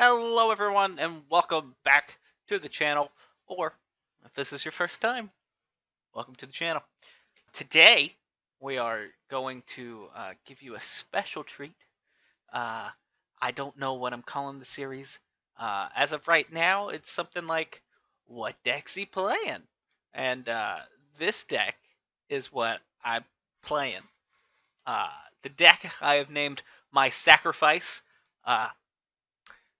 Hello everyone and welcome back to the channel, or if this is your first time, welcome to the channel. Today we are going to give you a special treat. Uh, I don't know what I'm calling the series. As of right now, it's something like, what deck's he playing? And this deck is what I'm playing. Uh, the deck I have named My Sacrifice. Uh,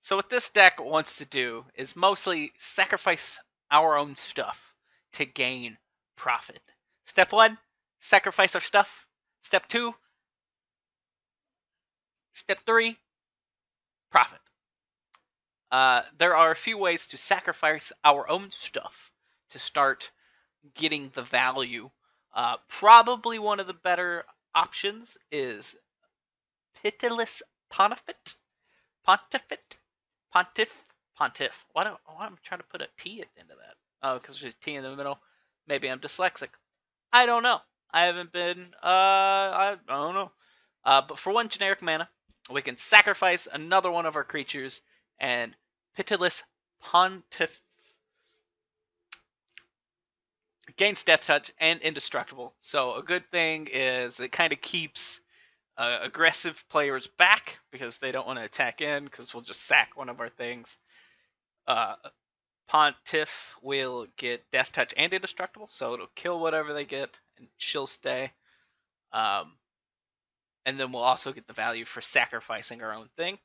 So what this deck wants to do is mostly sacrifice our own stuff to gain profit. Step 1, sacrifice our stuff. Step 2, step 3, profit. There are a few ways to sacrifice our own stuff to start getting the value. Probably one of the better options is Pitiless Pontiff. Pontiff? Pontiff. Why am I trying to put a T at the end of that? Oh, because there's a T in the middle. Maybe I'm dyslexic. I don't know. I haven't been, I don't know. But for one generic mana, we can sacrifice another one of our creatures, and Pitiless Pontiff gains Death Touch and Indestructible. So a good thing is it kind of keeps aggressive players back because they don't want to attack in because we'll just sack one of our things. Pontiff will get Death Touch and Indestructible, so it'll kill whatever they get, and she'll stay. And then we'll also get the value for sacrificing our own thing.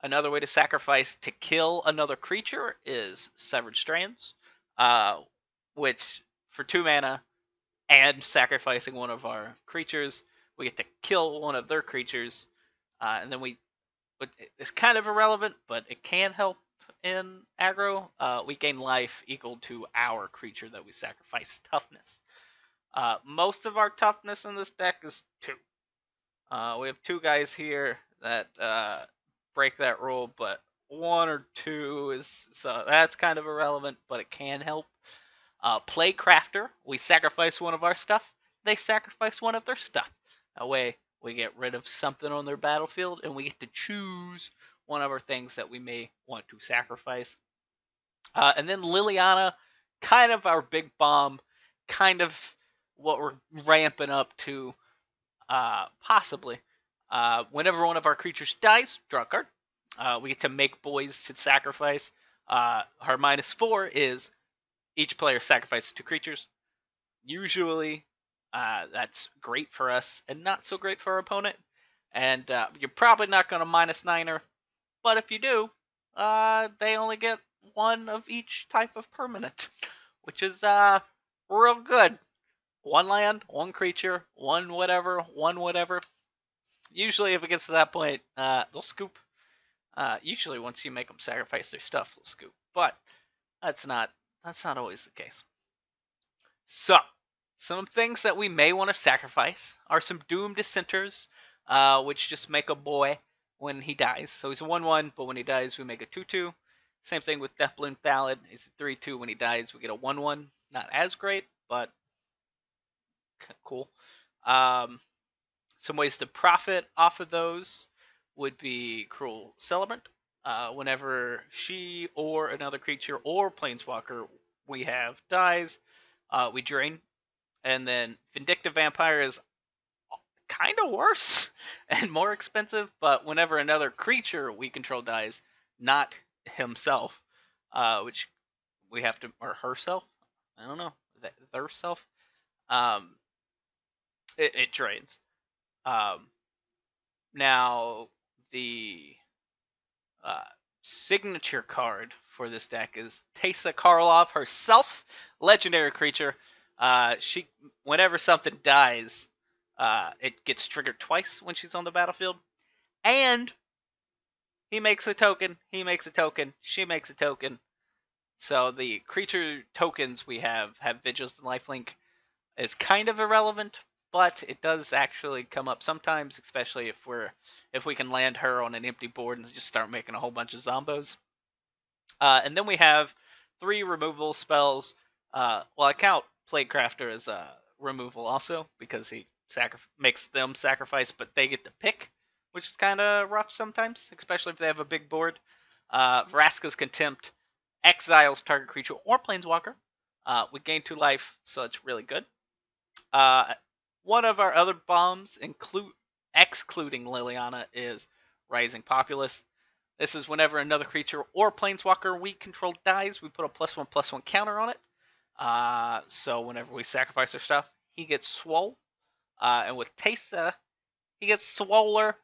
Another way to sacrifice to kill another creature is Severed Strands, which for 2 mana and sacrificing one of our creatures, we get to kill one of their creatures, and then it's kind of irrelevant, but it can help in aggro. We gain life equal to our creature that we sacrifice toughness. Most of our toughness in this deck is 2. We have 2 guys here that break that rule, but 1 or 2 is, so that's kind of irrelevant, but it can help. Playcrafter, we sacrifice one of our stuff, they sacrifice one of their stuff. That way, we get rid of something on their battlefield, and we get to choose one of our things that we may want to sacrifice. And then Liliana, kind of our big bomb, kind of what we're ramping up to, possibly. Whenever one of our creatures dies, draw a card. We get to make boys to sacrifice. Her -4 is each player sacrifices 2 creatures. Usually, that's great for us and not so great for our opponent. And you're probably not going to -9 her, but if you do, they only get 1 of each type of permanent, which is real good. 1 land, 1 creature, 1 whatever, 1 whatever. Usually, if it gets to that point, they'll scoop. Usually, once you make them sacrifice their stuff, they'll scoop. But that's not always the case. So, some things that we may want to sacrifice are some Doom Dissenters, which just make a boy when he dies. So he's a 1/1, but when he dies, we make a 2/2. Same thing with Deathbloom Ballad. He's a 3/2. When he dies, we get a 1/1. Not as great, but cool. Some ways to profit off of those would be Cruel Celebrant. Whenever she or another creature or planeswalker we have dies, we drain. And then Vindictive Vampire is kind of worse and more expensive, but whenever another creature we control dies, not himself, which we have to, or herself, I don't know, their self, it drains. Now, the signature card for this deck is Teysa Karlov herself, legendary creature. She, whenever something dies, it gets triggered twice when she's on the battlefield, and he makes a token, he makes a token, she makes a token. So the creature tokens we have Vigilance and Lifelink is kind of irrelevant, but it does actually come up sometimes, especially if we can land her on an empty board and just start making a whole bunch of zombos. And then we have 3 removal spells. Well, I count Playcrafter as a removal also because he makes them sacrifice, but they get to pick, which is kind of rough sometimes, especially if they have a big board. Vraska's Contempt exiles target creature or planeswalker. We gain 2 life, so it's really good. One of our other bombs, excluding Liliana, is Rising Populace. This is whenever another creature or planeswalker we control dies, we put a +1/+1 counter on it. So whenever we sacrifice our stuff, he gets swole. And with Teysa, he gets swoller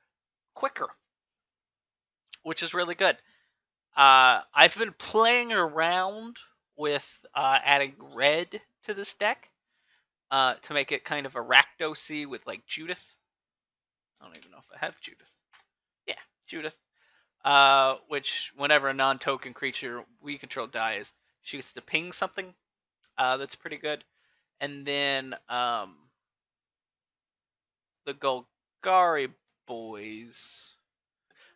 quicker, which is really good. I've been playing around with adding red to this deck to make it kind of a Rakdos-y with like Judith. I don't even know if I have Judith. Yeah, Judith. Which whenever a non-token creature we control dies, she gets to ping something. That's pretty good. And then the Golgari boys.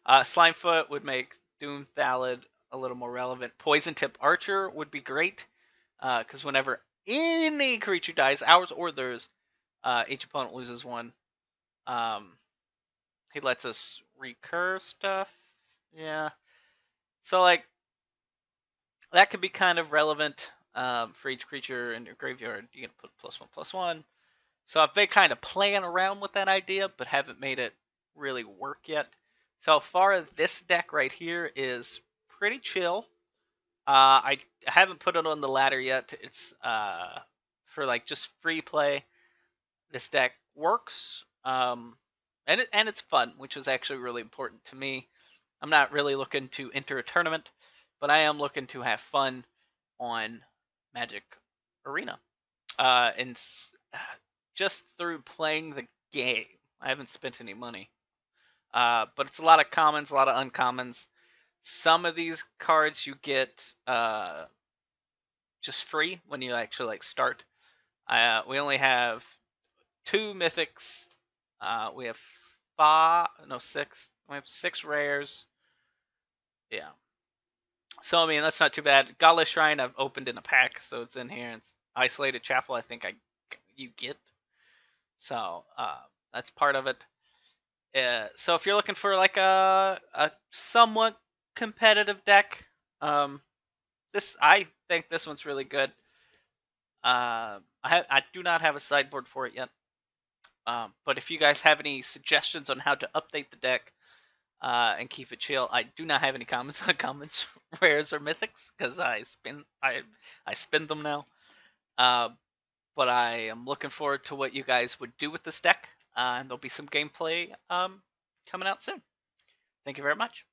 Slimefoot would make Doom Thallid a little more relevant. Poison Tip Archer would be great, because whenever any creature dies, ours or theirs, each opponent loses 1. He lets us recur stuff. Yeah. So, like, that could be kind of relevant for each creature in your graveyard. You can put +1/+1. So I've been kind of playing around with that idea, but haven't made it really work yet. So far, this deck right here is pretty chill. I haven't put it on the ladder yet. It's for like just free play. This deck works, and it's fun, which is actually really important to me. I'm not really looking to enter a tournament, but I am looking to have fun on Magic Arena. And just through playing the game, I haven't spent any money. But it's a lot of commons, a lot of uncommons. Some of these cards you get just free when you actually like start. We only have 2 mythics. We have 6. We have 6 rares. Yeah. So I mean that's not too bad. Godless Shrine I've opened in a pack, so it's in here. It's Isolated Chapel. I think you get. So that's part of it. So if you're looking for like a somewhat competitive deck, I think this one's really good. I do not have a sideboard for it yet. But if you guys have any suggestions on how to update the deck and keep it chill, I do not have any comments on commons, rares, or mythics because I spin them now. But I am looking forward to what you guys would do with this deck, and there'll be some gameplay coming out soon. Thank you very much.